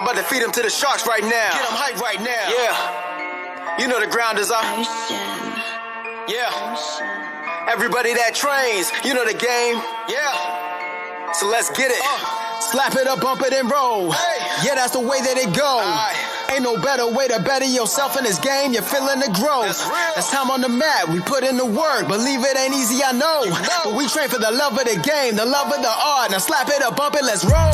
I'm about to feed them to the sharks right now. Get them hype right now. Yeah. You know the ground is up. Yeah. Everybody that trains, you know the game. Yeah. So let's get it. Slap it up, bump it, and roll. Hey. Yeah, that's the way that it goes. Ain't no better way to better yourself in this game. You're feeling the growth. That's time on the mat. We put in the work. Believe it ain't easy, I know. But we train for the love of the game, the love of the art. Now slap it up, bump it, let's roll.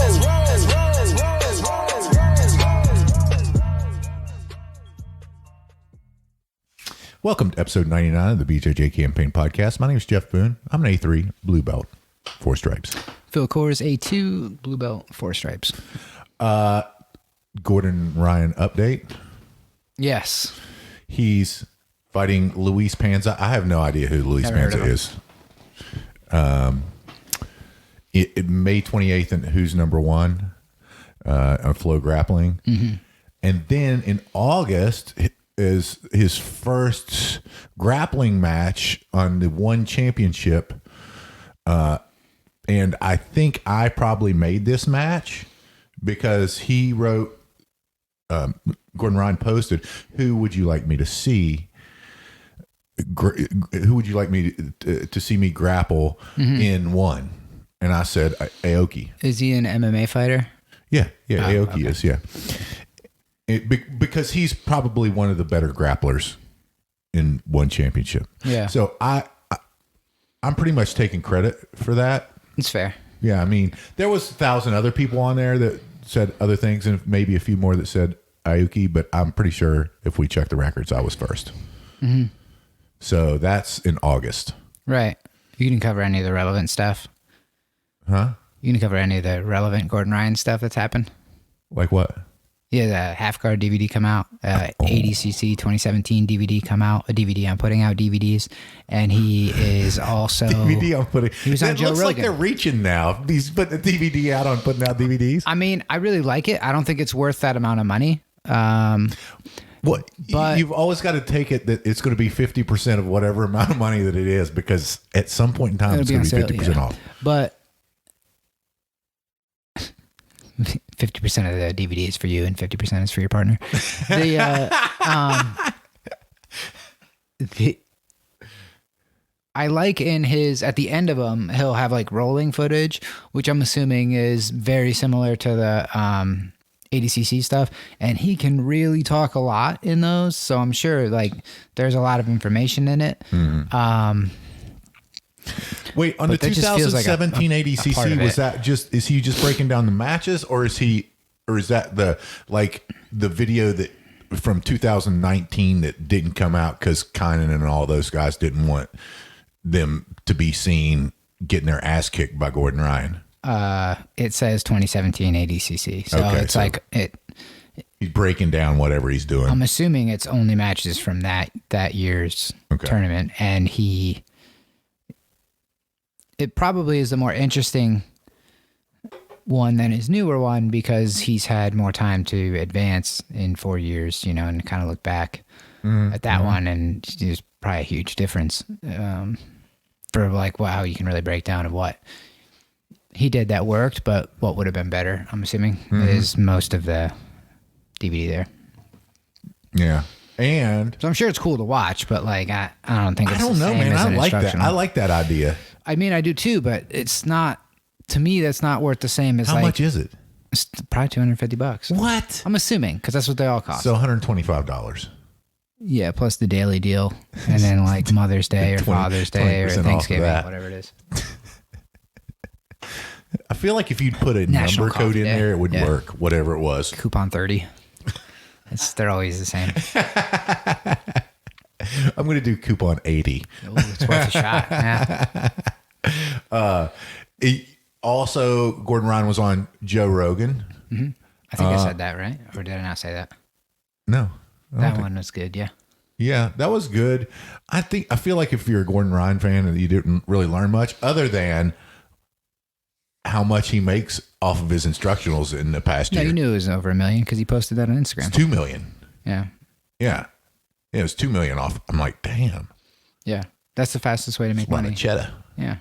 Welcome to episode 99 of the BJJ Campaign podcast. My name is Jeff Boone. I'm an A3 blue belt, 4 stripes. Phil Kors, A2 blue belt, 4 stripes. Gordon Ryan update. Yes. He's fighting Luis Panza. I have no idea who Luis Panza is. May 28th, and who's number 1 on Flow Grappling. Mm-hmm. And then in August is his first grappling match on the One Championship. And I think I probably made this match because he wrote, Gordon Ryan posted, who would you like me to see? Who would you like me to see me grapple in one? And I said, Aoki. Is he an MMA fighter? Yeah. Aoki is, yeah. Because he's probably one of the better grapplers in One Championship. Yeah. So I'm pretty much taking credit for that. It's fair. Yeah, I mean, there was 1,000 other people on there that said other things, and maybe a few more that said Aoki, but I'm pretty sure if we check the records, I was first. Mm-hmm. So that's in August. Right. You can cover any of the relevant stuff. Huh? You can cover any of the relevant Gordon Ryan stuff that's happened. Like what? Yeah, the Half Guard DVD come out, ADCC 2017 DVD come out, a DVD. I'm putting out DVDs, and he is also DVD I'm putting. He was on Joe Rogan. Looks like they're reaching now. He's putting the DVD out on putting out DVDs. I mean, I really like it. I don't think it's worth that amount of money. But you've always got to take it that it's going to be 50% of whatever amount of money that it is, because at some point in time it's going to be 50% off. But 50% of the DVD is for you and 50% is for your partner. I like in his, at the end of them, he'll have like rolling footage, which I'm assuming is very similar to the ADCC stuff. And he can really talk a lot in those. So I'm sure like there's a lot of information in it. Mm-hmm. Wait, on the 2017 like ADCC, was that just, is he just breaking down the matches, or is that the video that from 2019 that didn't come out because Kynan and all those guys didn't want them to be seen getting their ass kicked by Gordon Ryan? It says 2017 ADCC. So okay, it's like he's breaking down whatever he's doing. I'm assuming it's only matches from that year's tournament, and it probably is the more interesting one than his newer one because he's had more time to advance in 4 years, and kind of look back at that one, and there's probably a huge difference for like how you can really break down of what he did that worked, but what would have been better, I'm assuming, is most of the DVD there. Yeah. And so I'm sure it's cool to watch, but like I don't think it's the same man. as I like that. I like that idea. I mean, I do too, but it's not, to me, that's not worth the same as how much is it? It's probably $250. What? I'm assuming, because that's what they all cost. So $125. Yeah, plus the daily deal, and then like Mother's Day or Father's Day or Thanksgiving, whatever it is. I feel like if you'd put a National number code in there, it would work, whatever it was. Coupon 30. They're always the same. I'm going to do coupon 80. Ooh, it's worth a shot. Yeah. Also, Gordon Ryan was on Joe Rogan. Mm-hmm. I think I said that, right? Or did I not say that? No. That one was good, yeah. Yeah, that was good. I feel like if you're a Gordon Ryan fan and you didn't really learn much other than how much he makes off of his instructionals in the past year. No, you knew it was over $1 million because he posted that on Instagram. It's $2 million. Yeah. Yeah. It was $2 million off. I'm like, damn. Yeah. That's the fastest way to make money. Cheddar. Yeah.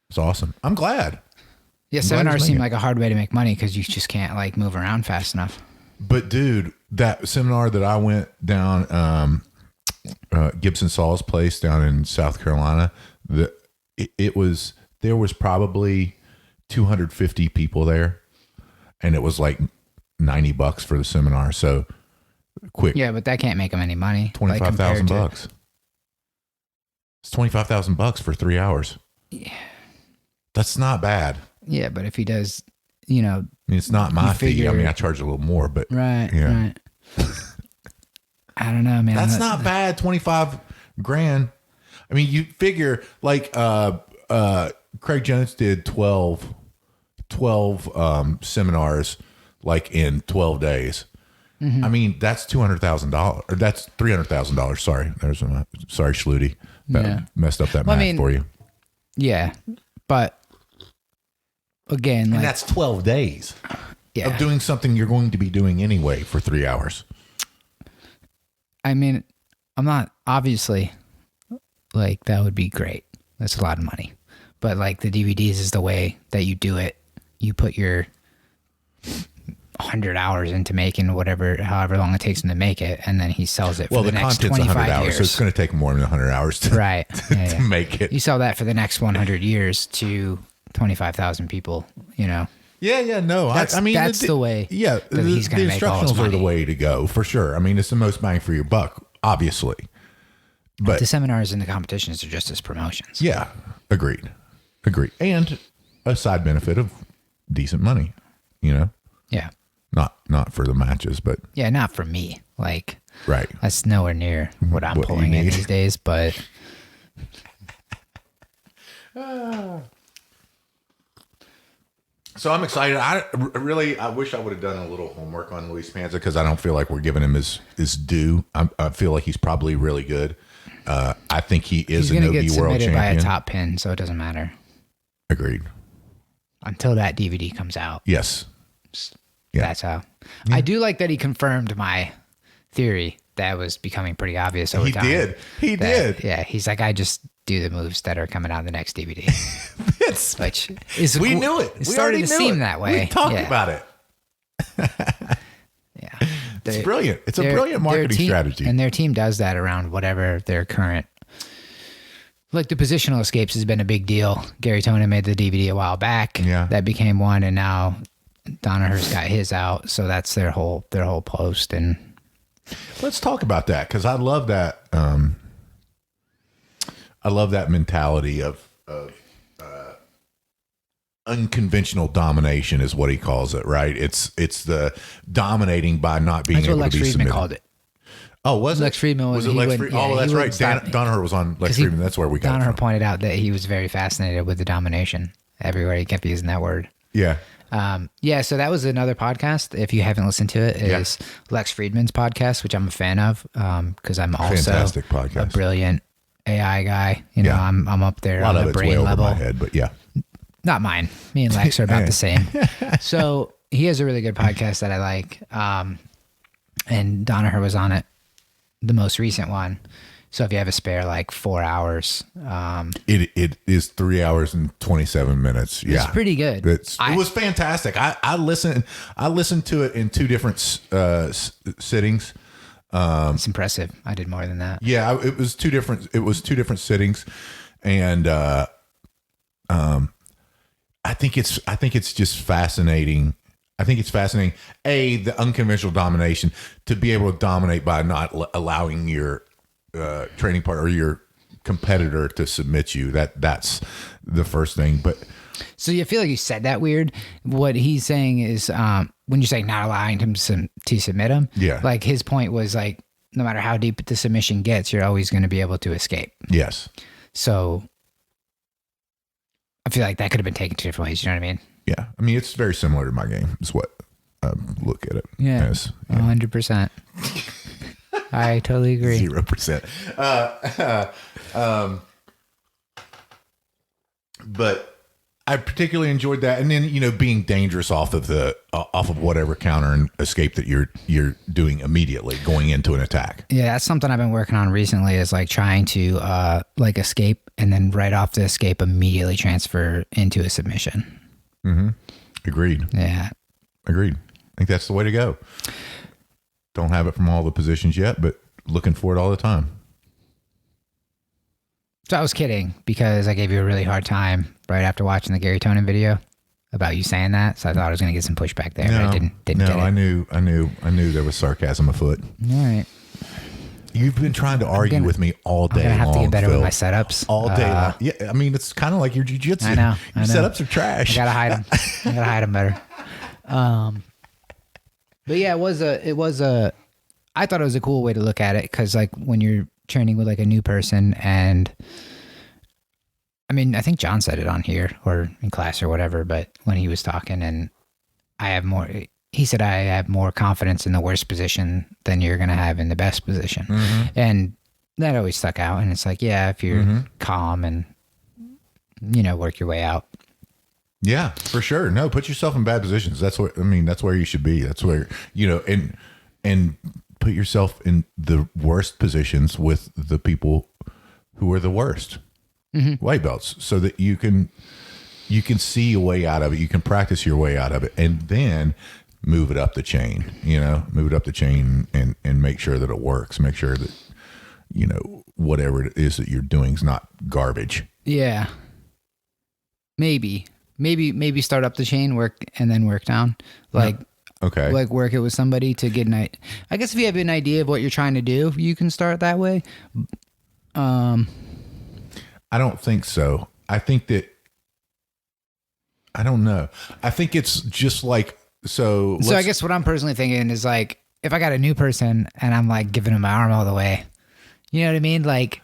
It's awesome. I'm glad. Yeah, seminars seem like a hard way to make money because you just can't like move around fast enough. But dude, that seminar that I went down, Gibson Saul's place down in South Carolina, there was probably 250 people there, and it was like $90 for the seminar. So quick. Yeah, but that can't make him any money. $25,000. It's $25,000 for 3 hours. Yeah. That's not bad. Yeah, but if he does, you know, I mean, it's not my fee. I mean, I charge a little more, but right. I don't know, man. That's not bad. 25 grand. I mean, you figure like Craig Jones did 12 seminars like in 12 days. Mm-hmm. I mean, that's $200,000 or that's $300,000. Sorry. Sorry, Schluty. That messed up that math for you. Yeah. But again, and that's 12 days of doing something you're going to be doing anyway for 3 hours. I mean, I'm not obviously like that would be great. That's a lot of money. But like the DVDs is the way that you do it. You put your 100 hours into making however long it takes him to make it, and then he sells it for the next 25 hours, years. So it's going to take more than 100 hours to make it. You sell that for the next 100 years to 25,000 people, you know. Yeah, no. I mean, that's the way. Yeah, that he's going to make all his instructionals money. are the way to go for sure. I mean, it's the most bang for your buck, obviously. But the seminars and the competitions are just as promotions. Yeah, agreed. And a side benefit of decent money, you know. Yeah. Not for the matches, but yeah, not for me. Like, right. That's nowhere near what I'm pulling in these days. But so I'm excited. I wish I would have done a little homework on Luis Panza because I don't feel like we're giving him his due. I feel like he's probably really good. I think he is a no-gi world champion. He's going to get submitted by a top pin, so it doesn't matter. Agreed. Until that DVD comes out. Yes. Yeah. That's how. Yeah. I do like that he confirmed my theory that was becoming pretty obvious over time. He did. Yeah. He's like, I just do the moves that are coming out in the next DVD. We knew it. It started to seem that way. We talked about it. Yeah. It's brilliant. It's a brilliant marketing strategy. And their team does that around whatever their current. Like the positional escapes has been a big deal. Gary Tonin made the DVD a while back. Yeah. That became one, and now Donaher's got his out. So that's their whole post. And let's talk about that because I love that. I love that mentality of unconventional domination is what he calls it, right? It's the dominating by not being able to be submitted. Called it. Oh, was Lex Friedman was it Lex Friedman? Oh, that's right. Donaher was on Lex Friedman. That's where we got it from. Donaher pointed out that he was very fascinated with the domination. Everywhere he kept using that word. Yeah. So that was another podcast. If you haven't listened to it, is Lex Friedman's podcast, which I'm a fan of because I'm also fantastic podcast. A brilliant AI guy. You know, I'm up there on the brain level. Over my head, but yeah. Not mine. Me and Lex are about the same. So he has a really good podcast that I like. And Donaher was on it, the most recent one. So if you have a spare like 4 hours, it is 3 hours and 27 minutes. Yeah, it's pretty good. It was fantastic. I listened to it in two different sittings. It's impressive. I did more than that. Yeah, it was two different sittings, and I think it's just fascinating. I think it's fascinating. The unconventional domination, to be able to dominate by not allowing your training partner or your competitor to submit you. That's the first thing. But so you feel like you said that weird. What he's saying is when you're saying not allowing him to submit him. Yeah. Like his point was like, no matter how deep the submission gets, you're always going to be able to escape. Yes. So I feel like that could have been taken two different ways. You know what I mean? Yeah. I mean, it's very similar to my game is what I look at it as. 100%. I totally agree. 0%. But I particularly enjoyed that. And then, being dangerous off of whatever counter and escape that you're doing immediately going into an attack. Yeah. That's something I've been working on recently is like trying to like escape and then right off the escape immediately transfer into a submission. Agreed. Yeah. Agreed. I think that's the way to go. Don't have it from all the positions yet, but looking for it all the time. So I was kidding because I gave you a really hard time right after watching the Gary Tonin video about you saying that. So I thought I was going to get some pushback there, but I didn't get it. I knew there was sarcasm afoot. All right. You've been trying to argue with me all day long. I have to get better Phil. with my setups. All day long. Yeah, I mean, it's kind of like your jiu-jitsu. I know. Your setups are trash. I gotta hide them. I gotta hide them better. But yeah, I thought it was a cool way to look at it because like when you're training with like a new person, and I mean, I think John said it on here or in class or whatever, but when he was talking, and he said, I have more confidence in the worst position than you're going to have in the best position. And that always stuck out. And it's like, yeah, if you're calm and, work your way out. Yeah, for sure. No, put yourself in bad positions. That's where you should be. That's where, and put yourself in the worst positions with the people who are the worst white belts so that you can see a way out of it. You can practice your way out of it and then move it up the chain, and make sure that it works. Make sure that, whatever it is that you're doing is not garbage. Yeah. Maybe start up the chain, work, and then work down. Like, okay. Like work it with somebody to get I guess if you have an idea of what you're trying to do, you can start that way. I don't think so. I think that, I don't know. I think it's just like, so I guess what I'm personally thinking is like, if I got a new person and I'm like giving them my arm all the way, you know what I mean? Like,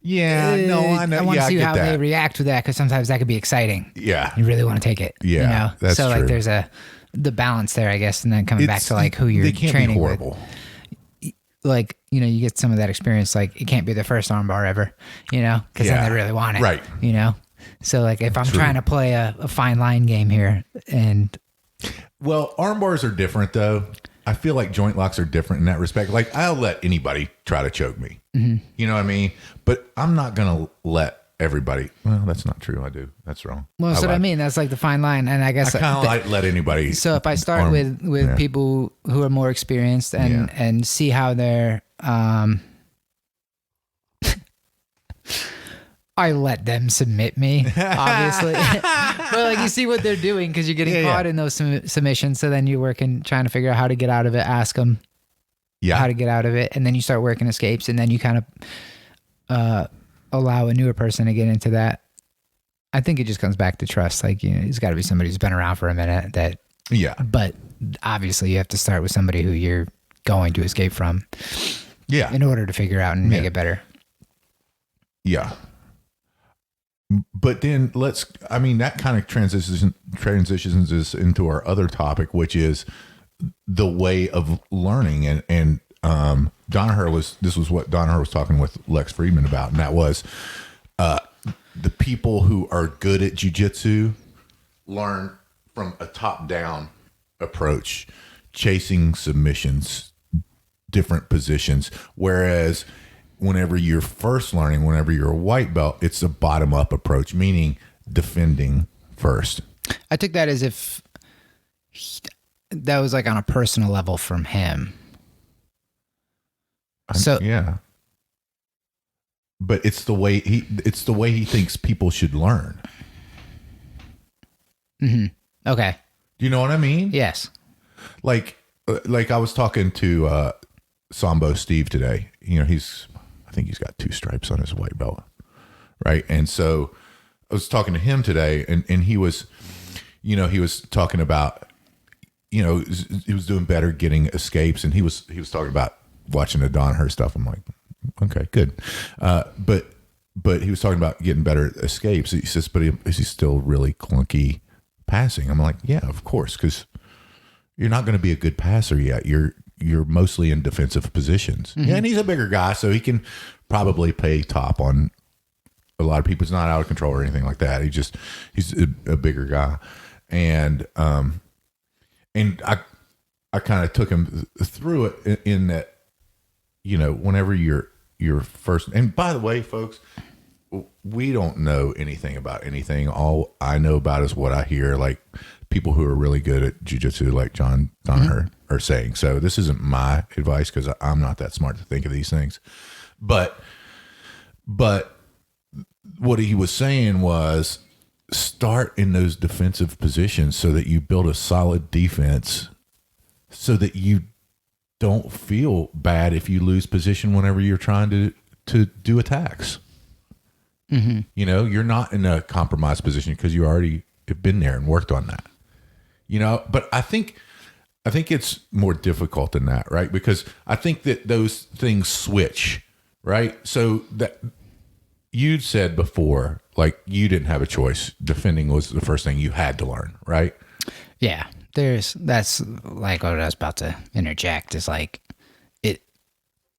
yeah, no, I know. I want to see how that. they react to that because sometimes that could be exciting. Yeah. You really want to take it. Yeah. That's so true. like there's the balance there, I guess. And then coming back to like who you're training with. Like, you get some of that experience. Like it can't be the first arm bar ever, because then they really want it. Right. So like if I'm trying to play a fine line game here and. Well, arm bars are different though. I feel like joint locks are different in that respect. Like I'll let anybody try to choke me. You know what I mean? But I'm not going to let everybody. Well, that's not true. I do. That's wrong. Well, that's what I mean. That's like the fine line. And I guess I kind of like let anybody. So if I start with people who are more experienced and see how they're, I let them submit me, obviously. But like you see what they're doing because you're getting caught in those submissions. So then you're trying to figure out how to get out of it. Ask them how to get out of it. And then you start working escapes. And then you kind of allow a newer person to get into that. I think it just comes back to trust. Like, it's got to be somebody who's been around for a minute but obviously you have to start with somebody who you're going to escape from in order to figure out and make it better. Yeah. But then that kind of transitions us into our other topic, which is the way of learning. And this was what Danaher was talking with Lex Friedman about. And that was, the people who are good at jiu-jitsu learn from a top-down approach, chasing submissions, different positions. Whereas whenever you're first learning, whenever you're a white belt, it's a bottom-up approach, meaning defending first. I took that as if that was like on a personal level from him. Yeah. But it's the way he thinks people should learn. Mm-hmm. Okay. Do you know what I mean? Yes. Like I was talking to Sambo Steve today. I think he's got 2 stripes on his white belt, right? And so I was talking to him today, and he was, he was talking about, he was doing better getting escapes, and he was talking about watching the Danaher stuff. I'm like, okay, good. But he was talking about getting better at escapes. He says, but is he still really clunky passing? I'm like, yeah, of course, because you're not going to be a good passer yet. You're mostly in defensive positions. Mm-hmm. Yeah, and he's a bigger guy, so he can probably play top on a lot of people. He's not out of control or anything like that. He's a bigger guy. And I kind of took him through it in that, whenever you're first, and by the way, folks, we don't know anything about anything. All I know about is what I hear, like people who are really good at jiu-jitsu, like John Donaher, are saying. So this isn't my advice because I'm not that smart to think of these things. But what he was saying was start in those defensive positions so that you build a solid defense so that you don't feel bad if you lose position whenever you're trying to do attacks. Mm-hmm. You know, you're not in a compromised position because you already have been there and worked on that. You know, but I think it's more difficult than that, right? Because I think that those things switch, right? So that you said before, like you didn't have a choice. Defending was the first thing you had to learn, right? Yeah. That's like what I was about to interject is like, it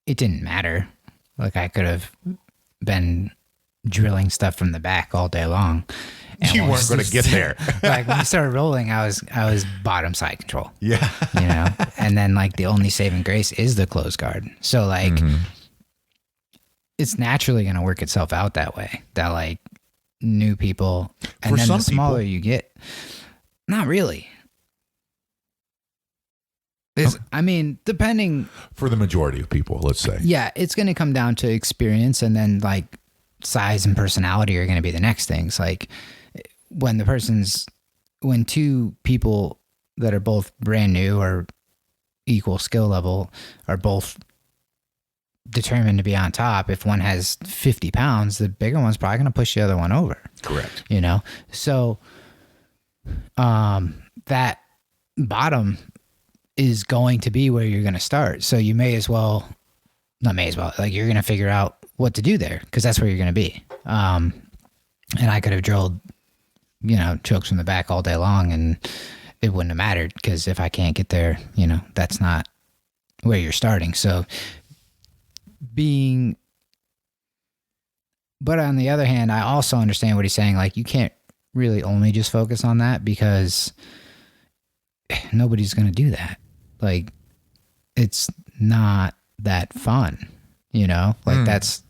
didn't matter. Like I could have been drilling stuff from the back all day long. You weren't going to get there. Like when we started rolling, I was bottom side control. Yeah. You know, and then like the only saving grace is the closed guard. So like, it's naturally going to work itself out that way. That like new people, and For then some the smaller people. you get, not really. I mean, depending. For the majority of people, let's say. Yeah, it's going to come down to experience, and then like size and personality are going to be the next things. Like when two people that are both brand new or equal skill level are both determined to be on top, if one has 50 pounds, the bigger one's probably going to push the other one over. Correct. You know? So that bottom is going to be where you're going to start. So you like you're going to figure out what to do there because that's where you're going to be. And I could have drilled, you know, chokes from the back all day long and it wouldn't have mattered because if I can't get there, you know, that's not where you're starting. So but on the other hand, I also understand what he's saying. Like you can't really only just focus on that because nobody's going to do that. Like it's not that fun, you know, like that's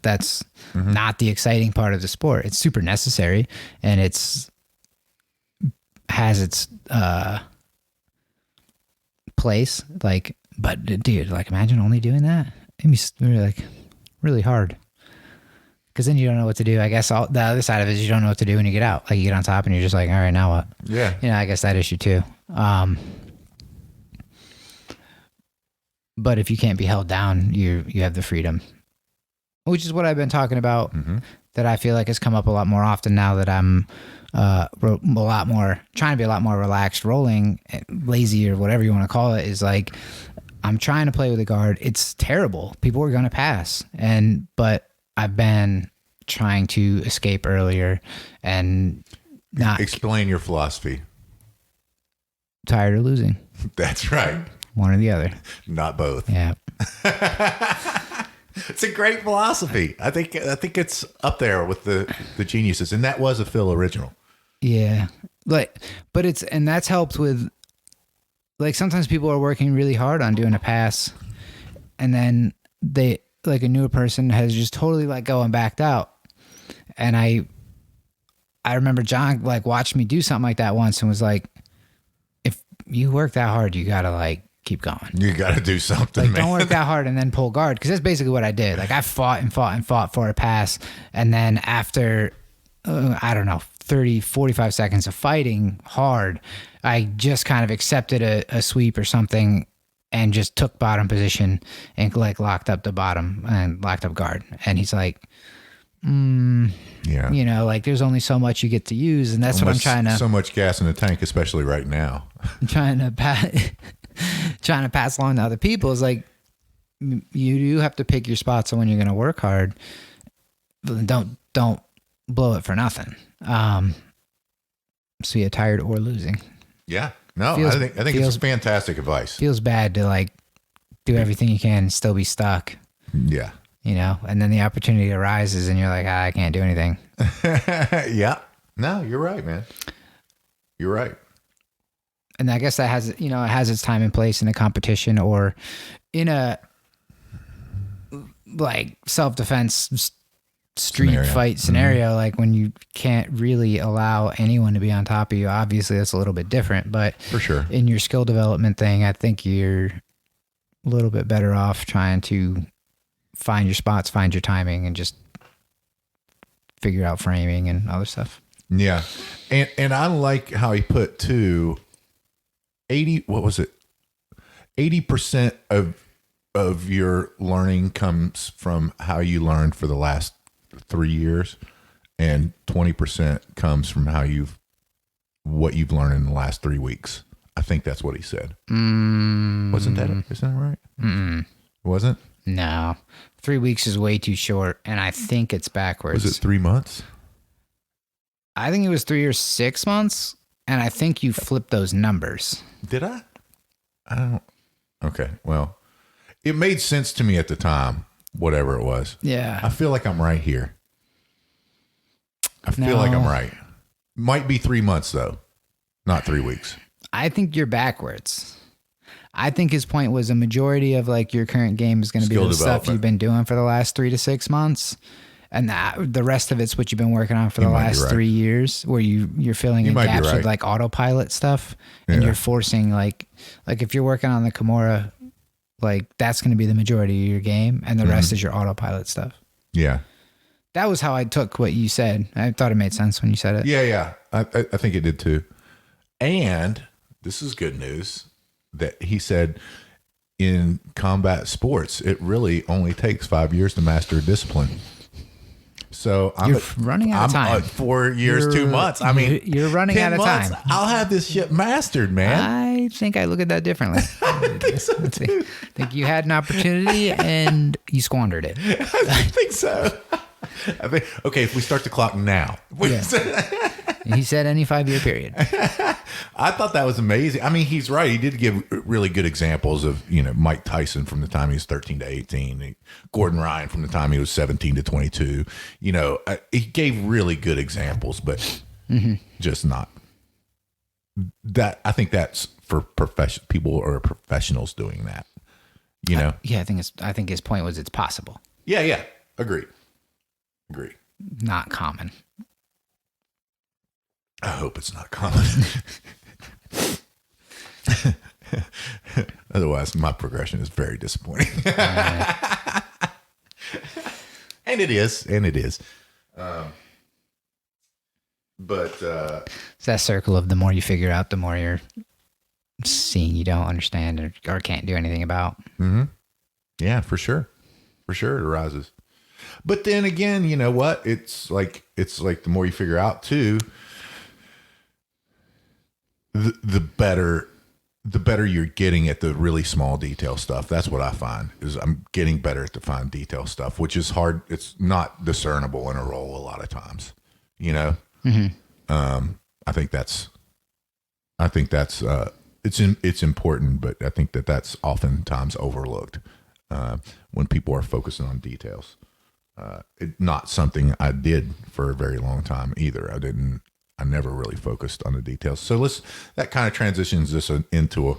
not the exciting part of the sport. It's super necessary and has its place. Like, but dude, like imagine only doing that. It'd be really hard. Cause then you don't know what to do. I guess the other side of it is you don't know what to do when you get out. Like you get on top and you're just like, all right, now what? Yeah. You know, I guess that issue too. But if you can't be held down, you have the freedom, which is what I've been talking about. That I feel like has come up a lot more often now that I'm trying to be a lot more relaxed, rolling, lazy, or whatever you want to call it. Is like I'm trying to play with a guard. It's terrible. People are going to pass, but I've been trying to escape earlier and not Explain your philosophy. Tired of losing. That's right. One or the other. Not both. Yeah. It's a great philosophy. I think it's up there with the geniuses, and that was a Phil original. Yeah. But that's helped with, like, sometimes people are working really hard on doing a pass and then they, like a newer person has just totally let go and backed out. And I remember John like watched me do something like that once and was like, if you work that hard, you gotta like keep going. You gotta do something, like, man. Don't work that hard and then pull guard. Cause that's basically what I did. Like I fought for a pass. And then after, 30, 45 seconds of fighting hard, I just kind of accepted a sweep or something and just took bottom position and like locked up the bottom and locked up guard. And he's like, yeah, you know, like there's only so much you get to use. And that's what I'm trying to, so much gas in the tank, especially right now. I'm trying to pass along to other people is like, you do have to pick your spots on when you're going to work hard. Don't blow it for nothing. So you're tired or losing. Yeah. No, I think it's fantastic advice. Feels bad to like do everything you can and still be stuck. Yeah. You know, and then the opportunity arises and you're like, I can't do anything. Yeah. No, you're right, man. You're right. And I guess that has, it has its time and place in a competition or in a like self-defense street fight scenario, like when you can't really allow anyone to be on top of you. Obviously, that's a little bit different, but for sure, in your skill development thing, I think you're a little bit better off trying to find your spots, find your timing, and just figure out framing and other stuff. Yeah, and I like how he put 80% of your learning comes from how you learned for the last 3 years, and 20% comes from what you've learned in the last 3 weeks. I think that's what he said. Isn't that right? Wasn't? No, 3 weeks is way too short, and I think it's backwards. Was it 3 months? I think it was 3 or 6 months, and I think you flipped those numbers. Did I? I don't. Okay, well, it made sense to me at the time, whatever it was. Yeah. I feel like I'm right here. I feel like I'm right. Might be 3 months, though, not 3 weeks. I think you're backwards. I think his point was a majority of like your current game is going to be the stuff you've been doing for the last 3 to 6 months. And the rest of it's what you've been working on for the last 3 years, where you're filling in gaps with like autopilot stuff, and you're forcing like if you're working on the Kimura, like that's going to be the majority of your game, and the rest is your autopilot stuff. Yeah, that was how I took what you said. I thought it made sense when you said it. Yeah, I think it did too. And this is good news that he said in combat sports, it really only takes 5 years to master a discipline. So you're running out of time. I'm 4 years, 2 months. I mean, you're running out of time. I'll have this shit mastered, man. I think I look at that differently. I think so too. I think you had an opportunity and you squandered it. I think so. Okay, if we start the clock now. He said any 5-year period. I thought that was amazing. I mean, he's right. He did give really good examples of, Mike Tyson from the time he was 13 to 18, Gordon Ryan from the time he was 17 to 22. He gave really good examples, but just not that. I think that's for people or professionals doing that. Yeah, I think his point was it's possible. Yeah. Agree. Not common. I hope it's not common. Otherwise, my progression is very disappointing. And it is. But it's that circle of the more you figure out, the more you're seeing you don't understand or can't do anything about. Mm-hmm. Yeah, for sure. It arises. But then again, you know what? It's like the more you figure out too, the better you're getting at the really small detail stuff. That's what I find is I'm getting better at the fine detail stuff, which is hard. It's not discernible in a role a lot of times, Mm-hmm. I think that's it's important, but I think that's oftentimes overlooked when people are focusing on details. Not something I did for a very long time either. I never really focused on the details. So that kind of transitions this into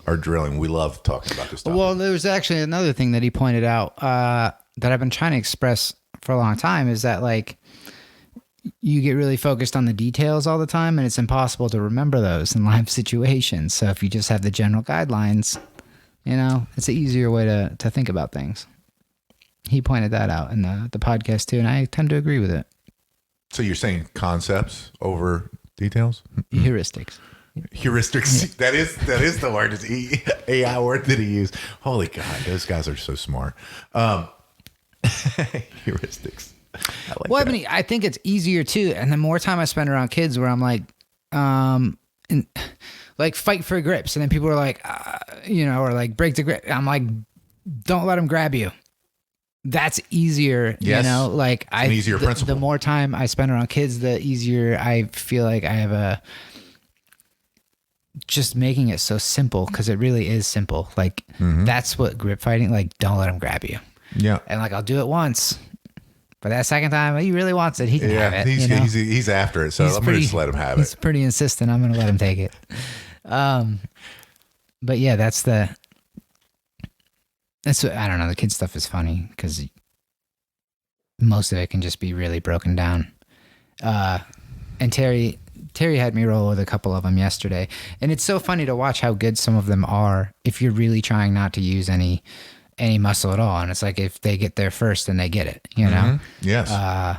our drilling. We love talking about this topic. Well, there was actually another thing that he pointed out that I've been trying to express for a long time is that like you get really focused on the details all the time and it's impossible to remember those in live situations. So if you just have the general guidelines, it's an easier way to think about things. He pointed that out in the podcast too, and I tend to agree with it. So you're saying concepts over details? Heuristics. Heuristics. Yeah. That is the word. It's AI word that he used. Holy God, those guys are so smart. Heuristics. I think it's easier too. And the more time I spend around kids where I'm like, like fight for grips. And then people are like, or like break the grip. I'm like, don't let them grab you. That's easier, yes. Like it's an easier principle. The more time I spend around kids, the easier I feel like I have just making it so simple because it really is simple. Like that's what grip fighting. Like don't let him grab you. Yeah, and like I'll do it once, but that second time he really wants it. He can have it. He's after it. So I'm gonna just let him have it. He's pretty insistent. I'm gonna let him take it. But yeah, that's what, I don't know. The kid stuff is funny because most of it can just be really broken down. And Terry had me roll with a couple of them yesterday, and it's so funny to watch how good some of them are if you're really trying not to use any muscle at all. And it's like if they get there first, then they get it, you know? Yes. I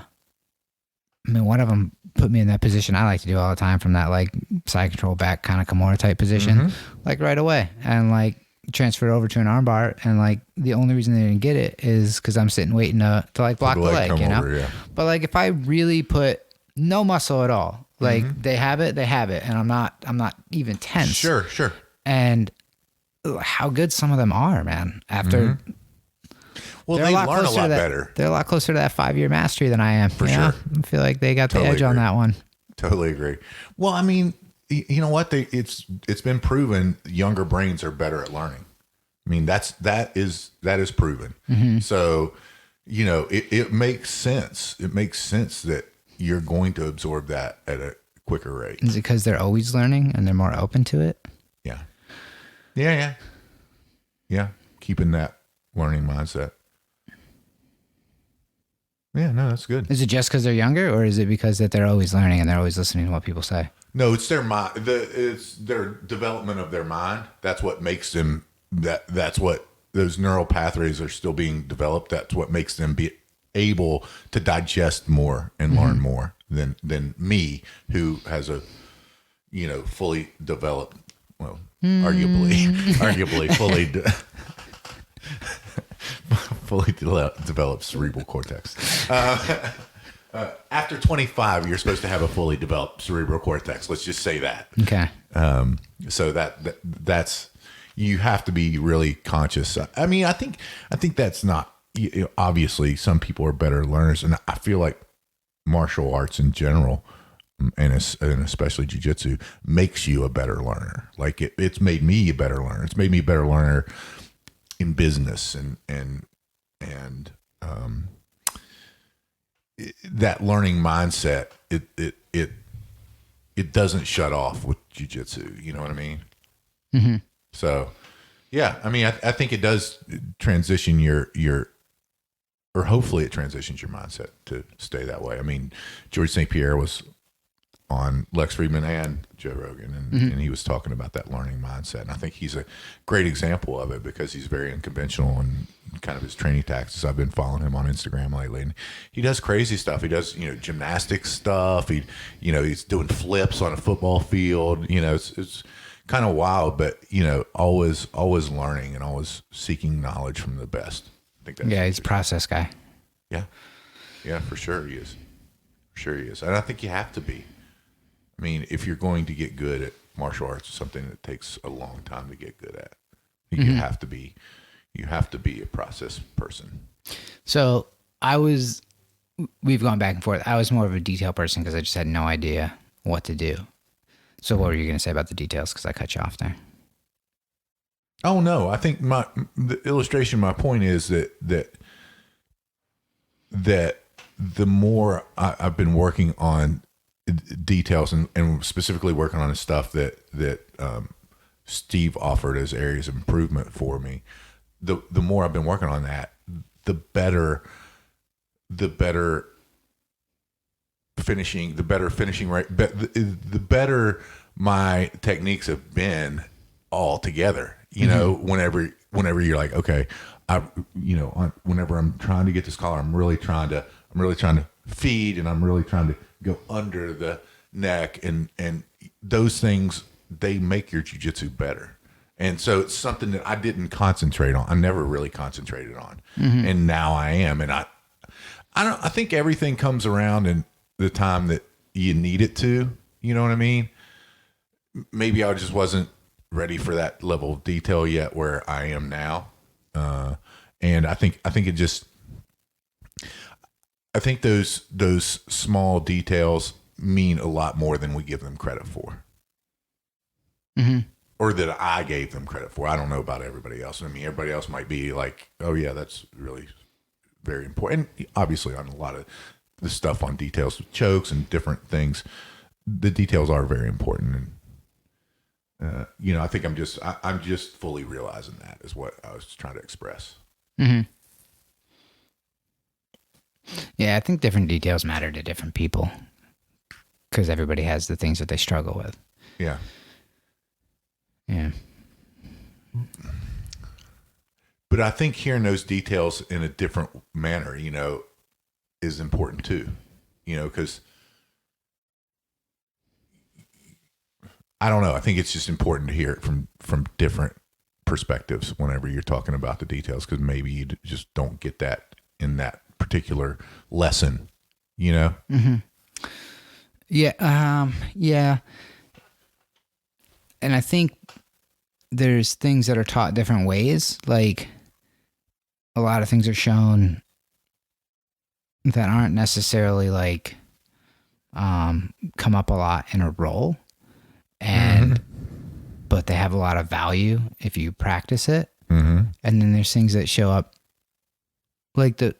mean, one of them put me in that position I like to do all the time, from that like side control back kind of Kimura type position, like right away, and like transfer it over to an armbar. And like the only reason they didn't get it is because I'm sitting waiting to like block the leg, you know? Over, yeah. But like if I really put no muscle at all, like they have it, and I'm not even tense. Sure. And how good some of them are, man. After well, they learn a lot better. They're a lot closer to that 5-year mastery than I am. For sure. I feel like they got the edge on that one. Totally agree. Well, I mean, you know what? It's been proven younger brains are better at learning. I mean, that is proven. So, you know, it makes sense. It makes sense that you're going to absorb that at a quicker rate. Is it because they're always learning and they're more open to it? Yeah. Keeping that learning mindset. Yeah, no, that's good. Is it just because they're younger, or is it because that they're always learning and they're always listening to what people say? No, it's their mind. It's their development of their mind. That's what makes them. That's what those neural pathways are still being developed. That's what makes them be able to digest more and learn more than me, who has a fully developed. Well, arguably fully developed cerebral cortex. After 25, you're supposed to have a fully developed cerebral cortex. Let's just say that. Okay. So that's you have to be really conscious. I mean, I think that's not obviously some people are better learners, and I feel like martial arts in general, and especially jiu-jitsu, makes you a better learner. Like it's made me a better learner. It's made me a better learner in business and that learning mindset. It doesn't shut off with jiu-jitsu. You know what I mean? So, yeah, I mean, I think it does transition or hopefully it transitions your mindset to stay that way. I mean, George St. Pierre was on Lex Friedman and Joe Rogan, and he was talking about that learning mindset. And I think he's a great example of it because he's very unconventional and kind of his training tactics. I've been following him on Instagram lately, and he does crazy stuff. He does, gymnastics stuff. He's doing flips on a football field. It's kind of wild, but always learning and always seeking knowledge from the best. I think that's he's a process guy. Yeah, for sure he is. And I think you have to be. I mean, if you're going to get good at martial arts, it's something that takes a long time to get good at. You have to be a process person. So we've gone back and forth. I was more of a detail person because I just had no idea what to do. So what were you going to say about the details? Because I cut you off there. Oh no, I think the illustration, my point is that the more I've been working on details and specifically working on the stuff that Steve offered as areas of improvement for me, the more I've been working on that, the better finishing rate, the better my techniques have been all together. Whenever you're like, okay, whenever I'm trying to get this collar, I'm really trying to feed, and I'm really trying to go under the neck, and those things, they make your jiu-jitsu better. And so it's something that I didn't concentrate on. I never really concentrated on. And now I am. And I think everything comes around in the time that you need it to, you know what I mean? Maybe I just wasn't ready for that level of detail yet where I am now. And I think those small details mean a lot more than we give them credit for. Or that I gave them credit for. I don't know about everybody else. I mean, everybody else might be like, oh yeah, that's really very important. And obviously on a lot of the stuff on details with chokes and different things, the details are very important. And, I think I'm just fully realizing that is what I was trying to express. Yeah, I think different details matter to different people because everybody has the things that they struggle with. Yeah. Yeah. But I think hearing those details in a different manner, is important too, because I don't know. I think it's just important to hear it from different perspectives whenever you're talking about the details, because maybe you just don't get that in that particular lesson, Mm-hmm. Yeah. Yeah. And I think there's things that are taught different ways. Like a lot of things are shown that aren't necessarily like come up a lot in a role, and but they have a lot of value if you practice it. Mm-hmm. And then there's things that show up like the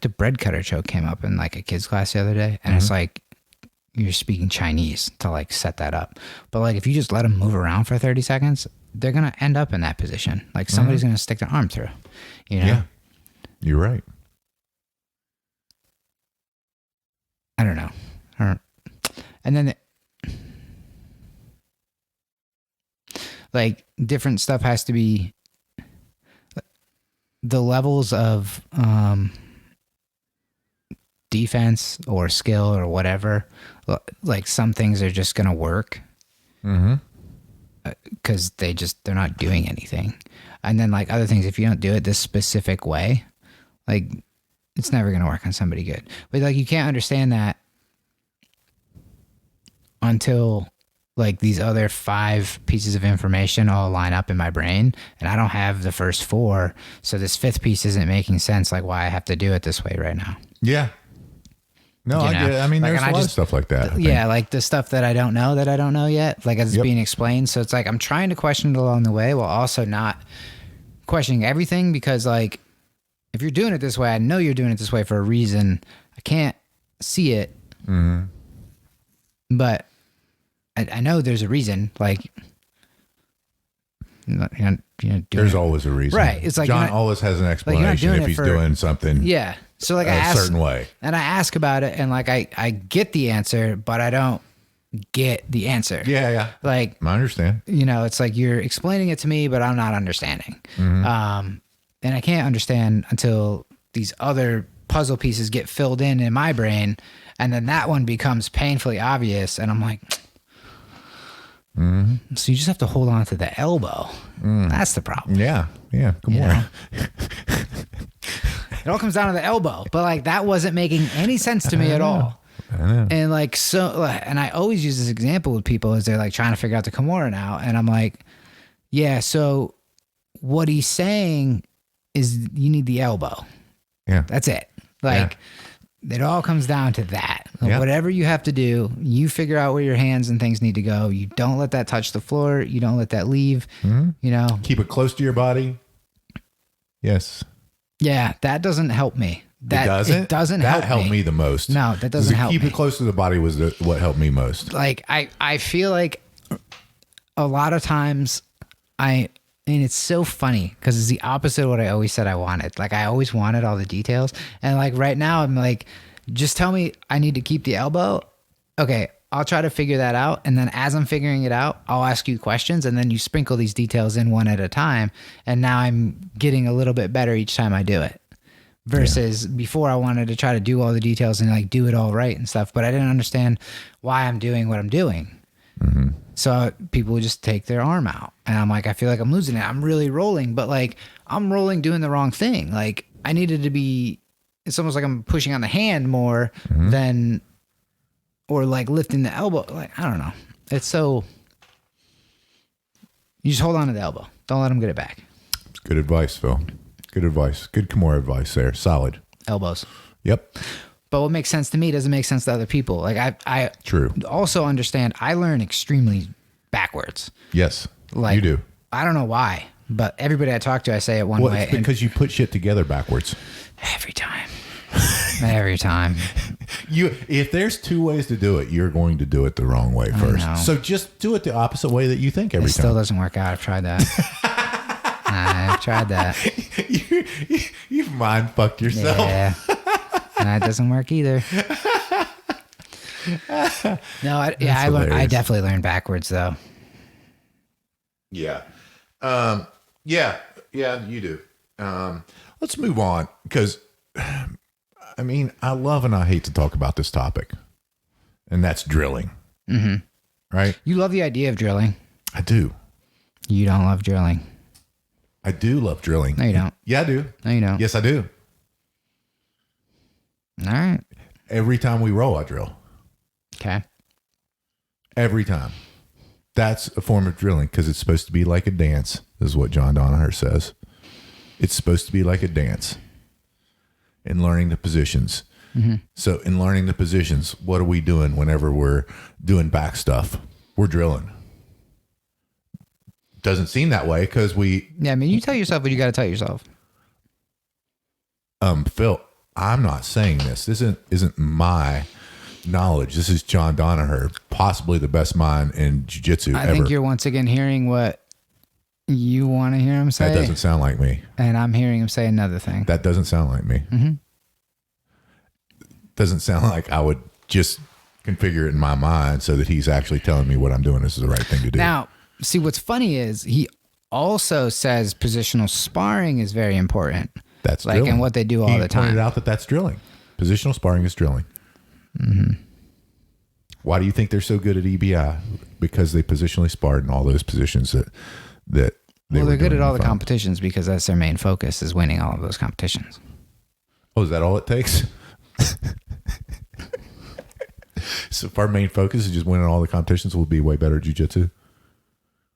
bread cutter choke came up in like a kids class the other day, and it's like you're speaking Chinese to like set that up. But like if you just let them move around for 30 seconds, they're going to end up in that position. Like somebody's going to stick their arm through, Yeah, you're right. I don't know. And then like different stuff has to be the levels of defense or skill or whatever. Like some things are just going to work because they're not doing anything. And then like other things, if you don't do it this specific way, like it's never going to work on somebody good. But like you can't understand that until like these other 5 pieces of information all line up in my brain, and I don't have the first 4. So this 5th piece isn't making sense. Like why I have to do it this way right now. Yeah. No, I get it. I mean, like, there's a lot of stuff like that. Yeah. Like the stuff that I don't know yet, like as it's being explained. So it's like, I'm trying to question it along the way while also not questioning everything, because like, if you're doing it this way, I know you're doing it this way for a reason. I can't see it, but I know there's a reason. Like, there's always a reason, right? It's like John always has an explanation if he's doing something. Yeah. So like a certain way, and I ask about it, and like I get the answer, but I don't get the answer. Yeah. Like I understand. It's like you're explaining it to me, but I'm not understanding. And I can't understand until these other puzzle pieces get filled in my brain, and then that one becomes painfully obvious, and I'm like, so you just have to hold on to the elbow. That's the problem. Yeah. Come on. It all comes down to the elbow, but like that wasn't making any sense to me at all. I know. And like and I always use this example with people as they're like trying to figure out the Kimura now, and I'm like, yeah. So what he's saying is you need the elbow. Yeah. That's it. Like it all comes down to that. Like, whatever you have to do, you figure out where your hands and things need to go. You don't let that touch the floor. You don't let that leave. Keep it close to your body. Yes. Yeah, that doesn't help me. It doesn't that help helped me the most. No, that doesn't help me. Keep it close to the body was what helped me most. Like I feel like a lot of times and it's so funny because it's the opposite of what I always said I wanted. Like I always wanted all the details, and like right now I'm like, just tell me I need to keep the elbow. Okay, I'll try to figure that out, and then as I'm figuring it out, I'll ask you questions, and then you sprinkle these details in one at a time, and now I'm getting a little bit better each time I do it. Versus before I wanted to try to do all the details and like do it all right and stuff, but I didn't understand why I'm doing what I'm doing. So people would just take their arm out, and I'm like, I feel like I'm losing it. I'm really rolling, but like I'm rolling doing the wrong thing. Like I needed to be, it's almost like I'm pushing on the hand more than, or like lifting the elbow. Like, I don't know. It's so, you just hold on to the elbow. Don't let them get it back. Good advice, Phil. Good advice. Good Kimura advice there. Solid. Elbows. Yep. But what makes sense to me doesn't make sense to other people. Like I True. Also understand I learn extremely backwards. Yes. Like you do. I don't know why, but everybody I talk to, I say it one way. It's because you put shit together backwards. Every time. Every time. If there's 2 ways to do it, you're going to do it the wrong way first. So just do it the opposite way that you think every time. It still doesn't work out. I've tried that. I've tried that. You've mind fucked yourself. Yeah. That doesn't work either. No, I definitely learned backwards though. Yeah. Yeah, you do. Let's move on because, I mean, I love and I hate to talk about this topic, and that's drilling. Mm-hmm. Right? You love the idea of drilling. I do. You don't love drilling. I do love drilling. No, you don't. Yeah, I do. No, you don't. Yes, I do. All right. Every time we roll, I drill. Okay. Every time. That's a form of drilling because it's supposed to be like a dance, is what John Donaher says. It's supposed to be like a dance in learning the positions. Mm-hmm. So in learning the positions, what are we doing whenever we're doing back stuff? We're drilling. Doesn't seem that way because we... Yeah, I mean, you tell yourself what you got to tell yourself. Phil, I'm not saying this. This isn't my knowledge. This is John Donaher, possibly the best mind in jiu-jitsu ever. I think you're once again hearing what you want to hear him say. That doesn't sound like me. And I'm hearing him say another thing. That doesn't sound like me. Mm-hmm. Doesn't sound like I would just configure it in my mind so that he's actually telling me what I'm doing is the right thing to do. Now, see, what's funny is he also says positional sparring is very important. That's like drilling. And what they do all the time. He pointed out that that's drilling. Positional sparring is drilling. Mm-hmm. Why do you think they're so good at EBI? Because they positionally sparred in all those positions that they're good at all the competitions because that's their main focus is winning all of those competitions. Oh, is that all it takes? So if our main focus is just winning all the competitions, we'll be way better at jiu-jitsu?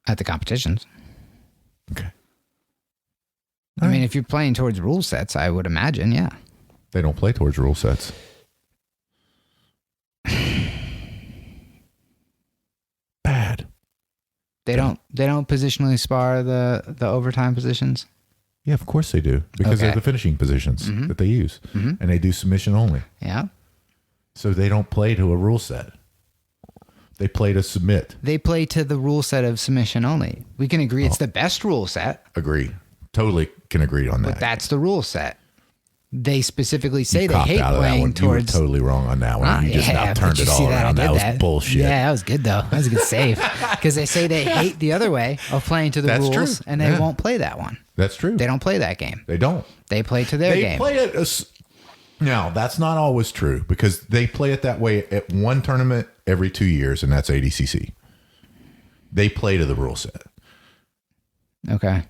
At the competitions. Okay. I mean, if you're playing towards rule sets, I would imagine, yeah. They don't play towards rule sets. Bad. They don't positionally spar the overtime positions? Yeah, of course they do. Because they're the finishing positions that they use. Mm-hmm. And they do submission only. Yeah. So they don't play to a rule set. They play to submit. They play to the rule set of submission only. We can agree it's the best rule set. Agree. Totally can agree on that. But that's the rule set. They specifically say they hate playing towards... You were totally wrong on that one. You just turned it all around. That was bullshit. Yeah, that was good, though. That was a good save. Because they say they hate the other way of playing to the rules, and they won't play that one. That's true. They don't play that game. They don't. They play to their game. They play it... Now, that's not always true, because they play it that way at one tournament every 2 years, and that's ADCC. They play to the rule set. Okay.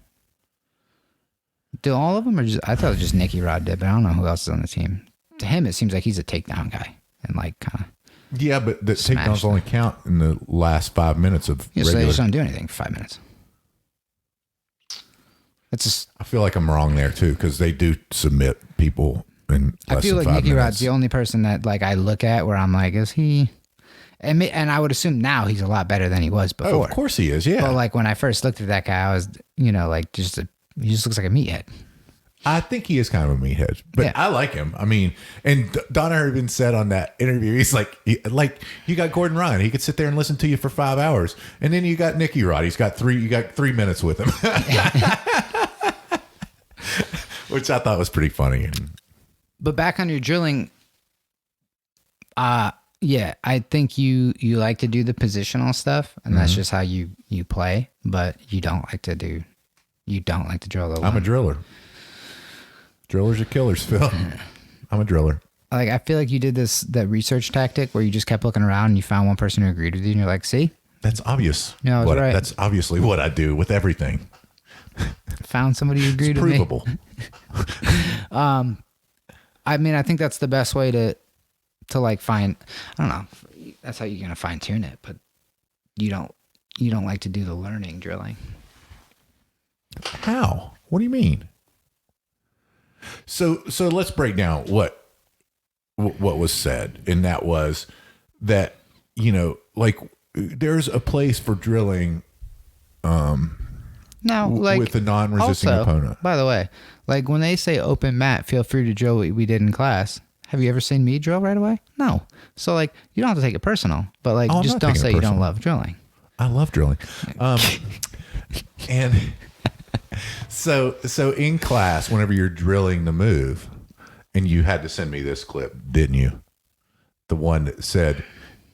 Do all of them, or just, I thought it was just Nicky Rod did, but I don't know who else is on the team. To him, it seems like he's a takedown guy, and like kind of. Yeah, but the takedowns only count in the last 5 minutes of regular. So they just don't do anything for 5 minutes. That's just. I feel like I'm wrong there too, because they do submit people in less I feel than like 5 Nicky minutes. Rod's the only person that like I look at where I'm like, is he? And I would assume now he's a lot better than he was before. Oh, of course he is. Yeah. But like when I first looked at that guy, I was, like he just looks like a meathead. I think he is kind of a meathead, but I like him. I mean, and Donaher even said on that interview, he's like you got Gordon Ryan. He could sit there and listen to you for 5 hours. And then you got Nicky Rod. You got 3 minutes with him, which I thought was pretty funny. But back on your drilling, yeah, I think you like to do the positional stuff, and that's just how you play. But you don't like to drill the line. I'm a driller. Drillers are killers, Phil. I'm a driller. Like I feel like you did that research tactic where you just kept looking around and you found one person who agreed with you, and you're like, "See, that's obvious. No, I was right. That's obviously what I do with everything. Found somebody who agreed with me. It's provable. I mean, I think that's the best way to like find. I don't know. That's how you're gonna fine tune it, but you don't like to do the learning drilling. How? What do you mean? So let's break down what was said, and that was that like there's a place for drilling. Now, like with a non-resisting opponent. By the way, like when they say open mat, feel free to drill what we did in class. Have you ever seen me drill right away? No. So like you don't have to take it personal, but like just don't say you don't love drilling. I love drilling. And so in class, whenever you're drilling the move, and you had to send me this clip, didn't you? The one that said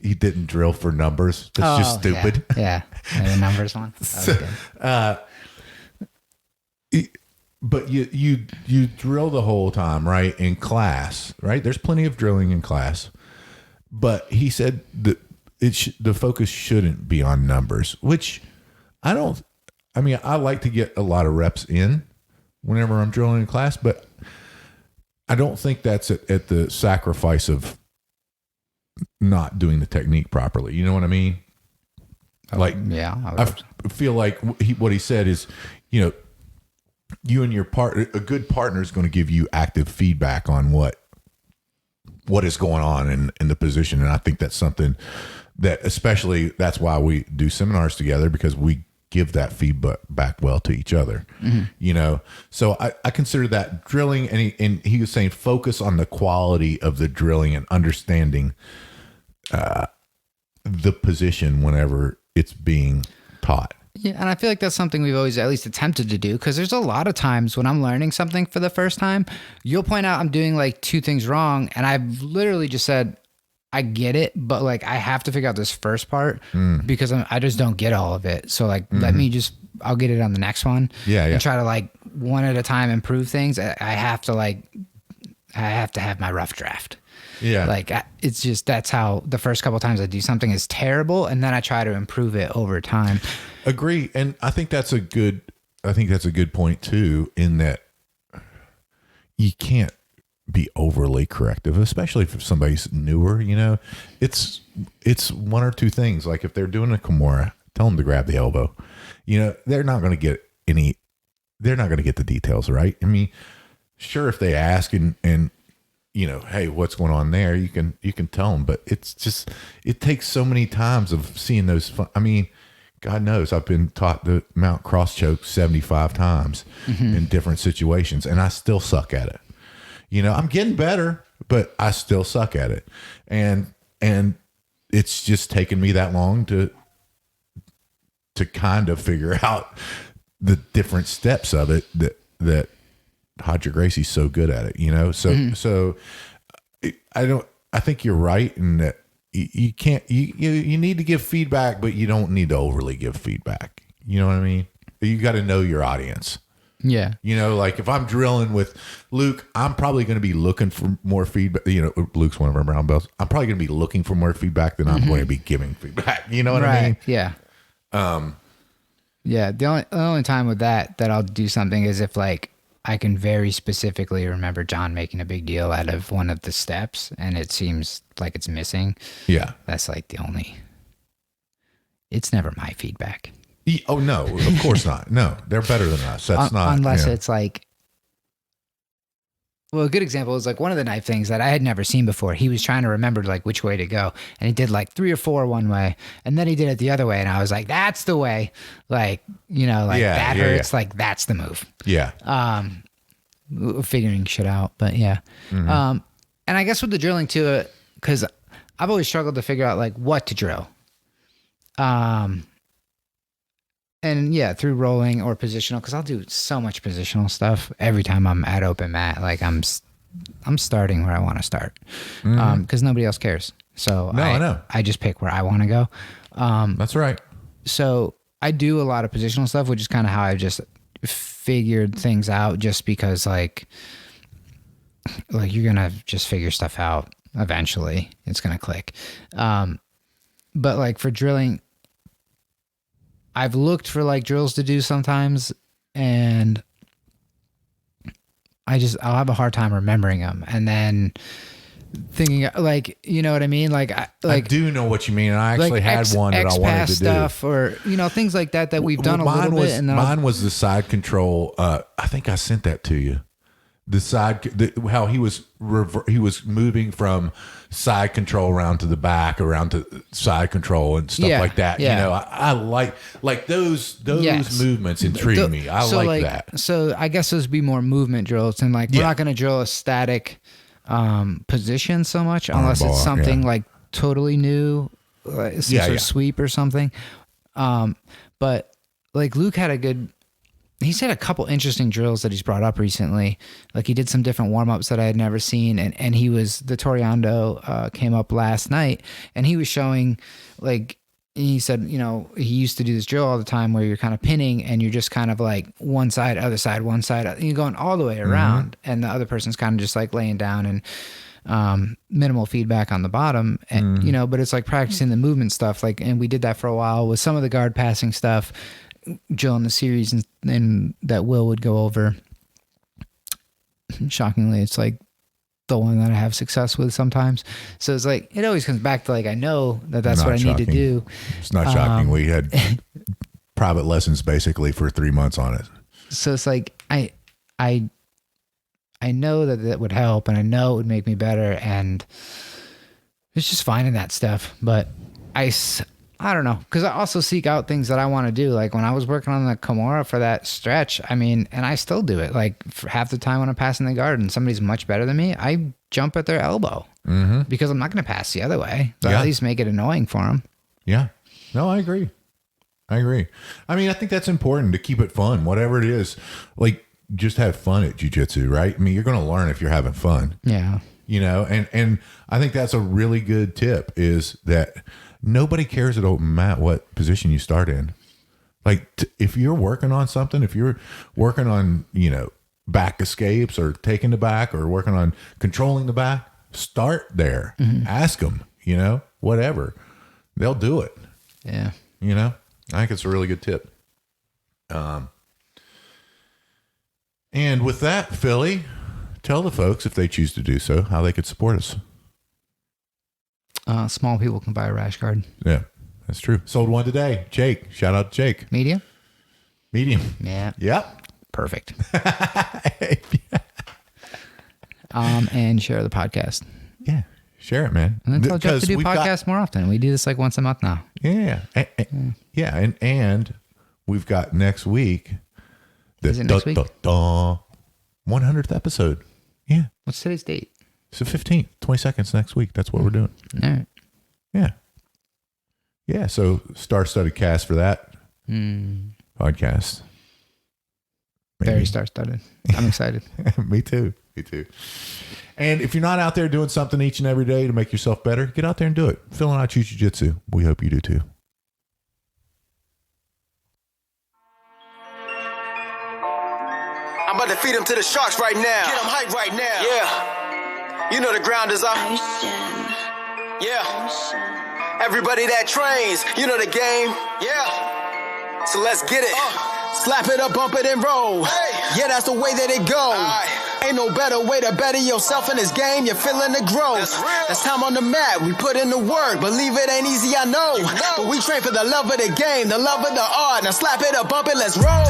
he didn't drill for numbers. That's just stupid. Yeah. The numbers one. That was good. But you drill the whole time, right? In class, right? There's plenty of drilling in class, but he said that the focus shouldn't be on numbers, which I like to get a lot of reps in whenever I'm drilling in class, but I don't think that's at the sacrifice of not doing the technique properly. You know what I mean? I feel like what he said is, you and your partner, a good partner is going to give you active feedback on what is going on in the position. And I think that's something that, especially, that's why we do seminars together, because we give that feedback back well to each other. So I consider that drilling, and he was saying focus on the quality of the drilling and understanding the position whenever it's being taught. Yeah, and I feel like that's something we've always at least attempted to do, because there's a lot of times when I'm learning something for the first time, you'll point out I'm doing like 2 things wrong, and I've literally just said, I get it, but like I have to figure out this first part because I just don't get all of it. So like, I'll get it on the next one. And try to like one at a time improve things. I have to have my rough draft. Yeah. Like it's just, that's how the first couple of times I do something is terrible. And then I try to improve it over time. Agree. And I think that's a good point too, in that you can't be overly corrective, especially if somebody's newer. It's 1 or 2 things. Like if they're doing a Kimura, tell them to grab the elbow. They're not going to get the details right. I mean, sure, if they ask and hey, what's going on there, you can tell them, but it's just, it takes so many times of seeing those God knows I've been taught to mount cross choke 75 times in different situations, and I still suck at it. I'm getting better, but I still suck at it. And it's just taken me that long to kind of figure out the different steps of it that Hodger Gracie's so good at it, So I think you're right in that you can't, you need to give feedback, but you don't need to overly give feedback. You know what I mean? You got to know your audience. Yeah. Like if I'm drilling with Luke, I'm probably going to be looking for more feedback. Luke's one of our brown belts. I'm probably going to be looking for more feedback than I'm going to be giving feedback. You know what I mean? Yeah. Yeah. The only time with that I'll do something is if like I can very specifically remember John making a big deal out of one of the steps and it seems like it's missing. Yeah. That's like the only, it's never my feedback. Oh no, of course not. No, they're better than us. That's not unless it's like. Well, a good example is like one of the knife things that I had never seen before. He was trying to remember like which way to go, and he did like 3 or 4 one way, and then he did it the other way, and I was like, "That's the way." Like that hurts. Like that's the move. Yeah. Figuring shit out, but yeah. And I guess with the drilling too, because I've always struggled to figure out like what to drill. And yeah, through rolling or positional, because I'll do so much positional stuff every time I'm at open mat. Like I'm starting where I want to start, because nobody else cares. So I know. I just pick where I want to go. That's right. So I do a lot of positional stuff, which is kind of how I just figured things out. Just because like you're gonna just figure stuff out eventually. It's gonna click. But like for drilling, I've looked for like drills to do sometimes, and I'll have a hard time remembering them. And then thinking like, you know what I mean? Like I do know what you mean. And I actually had one that I wanted to stuff do, or things like that we've done a little bit. And mine was the side control. I think I sent that to you. The side, how he was moving from side control around to the back, around to side control and stuff like that. Yeah. I like those movements intrigue me. I like that. So I guess those would be more movement drills, and like we're not going to drill a static position so much unless it's something like totally new, like some sort of sweep or something. But like Luke had a good he's had a couple interesting drills that he's brought up recently. Like he did some different warm-ups that I had never seen. And he was, the Toriando came up last night and he was showing like, he said, you know, he used to do this drill all the time where you're kind of pinning and you're just kind of like one side, other side, one side, and you're going all the way around. And the other person's kind of just like laying down and minimal feedback on the bottom. And, you know, but it's like practicing the movement stuff. Like, and we did that for a while with some of the guard passing stuff, Jill in the series and that Will would go over. Shockingly, it's like the one that I have success with sometimes. So it's like, it always comes back to like, I know that that's what I need to do. It's not shocking. We had private lessons basically for 3 months on it. So it's like, I know that would help and I know it would make me better. And it's just finding that stuff. But I don't know. Cause I also seek out things that I want to do. Like when I was working on the Kimura for that stretch, I mean, and I still do it. Like for half the time when I'm passing the guard and somebody's much better than me, I jump at their elbow because I'm not going to pass the other way. But at least make it annoying for them. Yeah. No, I agree. I mean, I think that's important to keep it fun, whatever it is. Like just have fun at jiu-jitsu, right? I mean, you're going to learn if you're having fun. Yeah. You know, and I think that's a really good tip is that nobody cares at all, Matt, what position you start in. Like if you're working on something, if you're working on, you know, back escapes or taking the back or working on controlling the back, start there. Ask them, you know, whatever. They'll do it. Yeah. You know, I think it's a really good tip. And with that, Philly, tell the folks, if they choose to do so, how they could support us. Small people can buy a rash guard. Yeah, that's true. Sold one today. Jake. Shout out to Jake. Medium? Medium. Yeah. Yep. Perfect. And share the podcast. Yeah. Share it, man. And then tell Jeff to do podcasts more often. We do this like once a month now. Yeah. Yeah. And we've got next week. Is it next week? 100th episode. Yeah. What's today's date? It's the 15th, 20 seconds next week. That's what we're doing. All right. Yeah. Yeah. So star-studded cast for that podcast. Maybe. Very star-studded. I'm excited. Me too. And if you're not out there doing something each and every day to make yourself better, get out there and do it. Phil and I choose jiu-jitsu. We hope you do too. I'm about to feed them to the sharks right now. Get them hype right now. Yeah. You know the ground is up. Yeah. Everybody that trains, you know the game. Yeah. So let's get it. Slap it up, bump it, and roll. Hey. Yeah, that's the way that it goes. Ain't no better way to better yourself in this game. You're feeling the growth. That's time on the mat. We put in the work. Believe it ain't easy, I know. But we train for the love of the game, the love of the art. Now slap it up, bump it, let's roll.